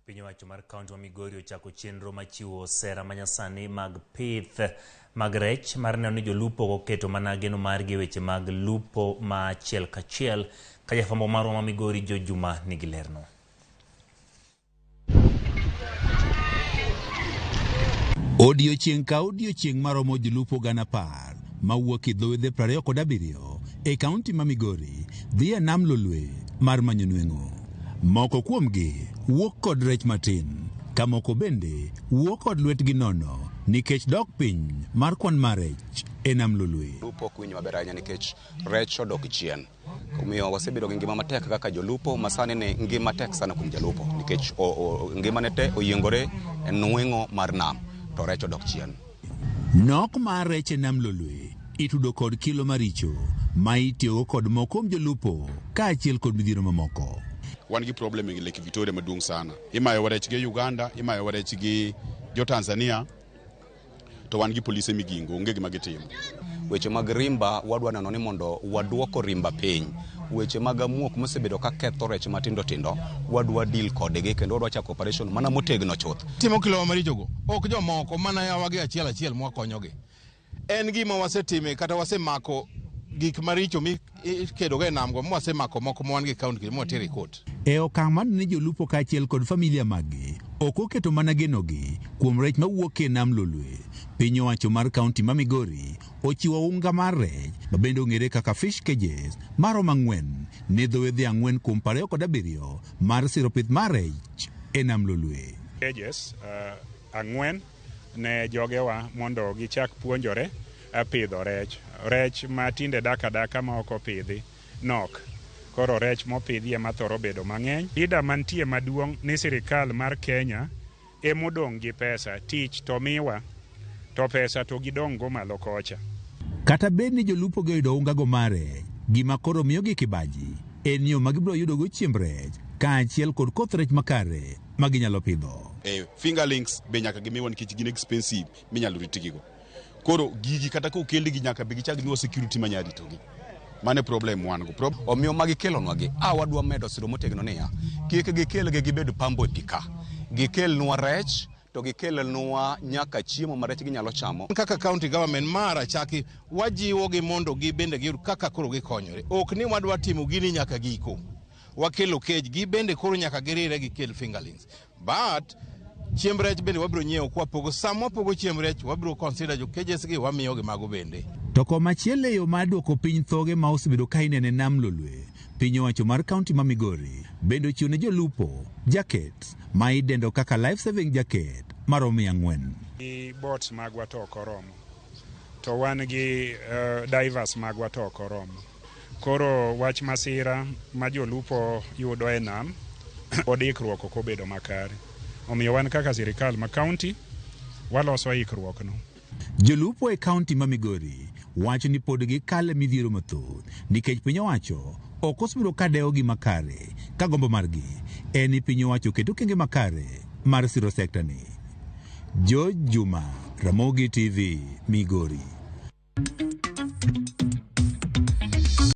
Piny owacho mar kaunti ma Migori ochako chenro machiwo osera manyasani mag pith mag rech mar neno ni jolupo oketo mana geno margi weche mag lupo ma achiel kachiel. Ka jafwambo marwa ma Migori Juma nigi lerno. Odiochieng' ka odiochieng' maromo jolupo gana par mawuok e dhowedhe 27 e kaunti ma Migori dhi e nam Lolwe mar manyo nweng'o. Moko kuomgi wuok kod rech matin, ka moko bende wuok kod lwetgi nono nikech dok piny mar kwan mar rech e nam Lolwe. Lupo ok winj maber ahinya nikech rech odok chien. Omiyo wasebedo gi ngima matek kaka jolupo, masani ni ngima tek sana kuom jolupo nikech ngimane te oyiengore e nweng'o mar nam to rech odok chien. Nok mar rech e nam Lolwe itudo kod kilo maricho ma itiyogo kod moko kuom jolupo ka achiel kod midhiero mamoko. Wan gi problem e Lake Victoria maduong' sana. Imayo rech gi Uganda, imayo rech gi jo Tanzania, to wan gi polise migingo, onge gima gitimo. Weche mag rimba wadwa neno ni mondo waduoko rimba piny. Weche mag amuok mosebedo ka ketho rech matindo tindo wadwa deal kodgi kendo wadwa chako operation mana motegno chuth. Timo kilo marichogo ok jomoko mana yawagi achiel mwakonyogi. En gima wasetime kata wasemako gik maricho mikedoga e namgo mwasemako moko mwan gi kaunti mwatero court. E okang' man ni jolupo ka achiel kod familia maggi ok oketo mana genogi kuom rech mawuok e nam Lolwe. Piny owacho mar kaunti ma Migori ochiwo unga mar rech ma bende ong'ere kaka fish cages maromo 4 ne dhowedhe 4 kuom 27 mar siro pith mar rech e nam Lolwe. Cages 4 ne jogewa mondo gichak puonjore pidho rech. Rech ma tinde daka ma ok opidhi nok. Koro rech mopidhi ema thoro bedo mang'eny. Ida mantie maduong' ni sirikal mar Kenya emodong' gi pesa, tich to miwa to pesa to gidong' go malo kocha. Kata bed ni jolupo goyudo unga go mare, gima koro miyogi kibaji en yo magibiro yudogo chiemb rech ka achiel kod koth rech makare maginyalo pidho. Fingerlings be nyaka gimiwa nikech gin expensive minyalo ritigigo. Koro gigi kata ko kelgi nyaka be gichag niwa security manyaritogi. Mane problem wan go. Omiyo magi kelonwagi. Wadwa medo siro motegno niya. Kik gikelgi gibed pambo tika. Gikelnwa rech to gikelnwa nyaka chiemo ma rech ginyalo chamo. Kaka county government mara chaki wajiwogi mondo gibende giyud kaka koro gikonyore. Ok ni wadwa timo gini nyaka giko. Wakelo cage gibende koro nyaka girire gikel fingerlings. But chiemb rech bende wabiro nyiewo kwa pogo samo pogo chiemb rech wabiro consider jo cages gi wamiyo gi mago bende. To komachielo yo mar duoko piny thoge ma osebedo ka inene nam Lolwe, piny owacho mar kaunti ma Migori bende ochiwo ne jolupo jackets ma idendo kaka life saving jacket maromo 400. Gi boats magwa to ok oromo. To wan gi divers magwa to ok oromo. Koro wach masira ma jolupo yudo e nam pod ikruok ok obedo makare. Omiyo wan kaka sirikal ma kaunti waloso ikruok no. Jolupo e kaunti ma Migori wacho ni pod gikale midhiero mathoth nikech piny owacho ok osebedo ka dewo gima kare ka gombo margi en ni piny owacho keto okenge makare mar siro sekta ni. Juma, Ramogi TV, Migori.